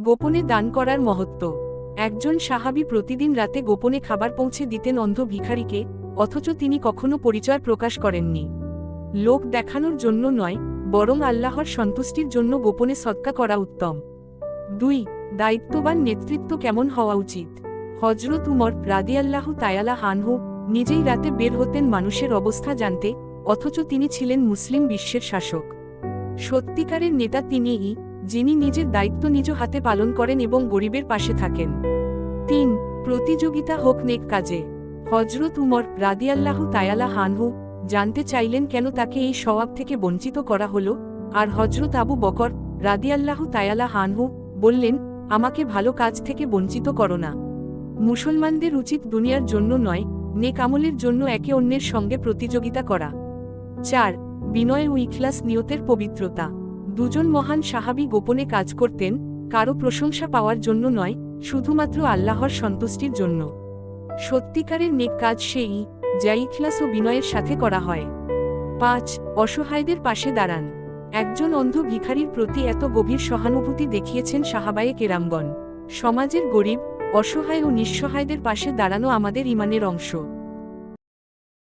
গোপনে দান করার মহত্ব। একজন সাহাবী প্রতিদিন রাতে গোপনে খাবার পৌঁছে দিতেন অন্ধ ভিখারিকে, অথচ তিনি কখনো পরিচয় প্রকাশ করেননি। লোক দেখানোর জন্য নয়, বরং আল্লাহর সন্তুষ্টির জন্য গোপনে সদকা করা উত্তম। 2. দায়িত্ববান নেতৃত্ব কেমন হওয়া উচিত। হযরত উমর রাদিয়াল্লাহু তাআলা আনহু নিজেই রাতে বের হতেন মানুষের অবস্থা জানতে, অথচ তিনি ছিলেন মুসলিম বিশ্বের শাসক। সত্যিকারের নেতা তিনিই, যিনি নিজের দায়িত্ব নিজ হাতে পালন করেন এবং গরিবের পাশে থাকেন। 3. প্রতিযোগিতা হোক নেক কাজে। হযরত উমর রাদিয়াল্লাহু তাআলা আনহু জানতে চাইলেন কেন তাকে এই সওয়াব থেকে বঞ্চিত করা হলো, আর হযরত আবু বকর রাদিয়াল্লাহু তাআলা আনহু বললেন, আমাকে ভালো কাজ থেকে বঞ্চিত করো না। মুসলমানদের উচিত দুনিয়ার জন্য নয়, নেক আমলের জন্য একে অন্যের সঙ্গে প্রতিযোগিতা করা। 4. বিনয় ও ইখলাস নিয়তের পবিত্রতা। দুজন মহান সাহাবী গোপনে কাজ করতেন, কারো প্রশংসা পাওয়ার জন্য নয়, শুধুমাত্র আল্লাহর সন্তুষ্টির জন্য। সত্যিকারের নেক কাজ সেই, যা ইখলাস ও বিনয়ের সাথে করা হয়। 5. অসহায়দের পাশে দাঁড়ান। একজন অন্ধ ভিখারির প্রতি এত গভীর সহানুভূতি দেখিয়েছেন সাহাবায়ে কেরামগণ। সমাজের গরিব, অসহায় ও নিঃসহায়দের পাশে দাঁড়ানো আমাদের ঈমানের অংশ।